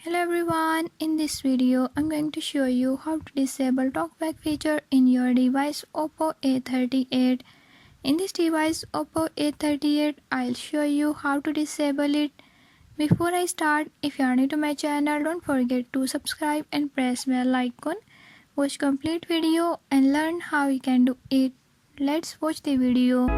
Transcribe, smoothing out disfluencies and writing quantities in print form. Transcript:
Hello everyone, in this video I'm going to show you how to disable Talkback feature in your device Oppo A38. In this device Oppo A38, I'll show you how to disable it. Before I start, if you are new to my channel, don't forget to subscribe and press bell icon. Watch complete video and learn how you can do it. Let's watch the video.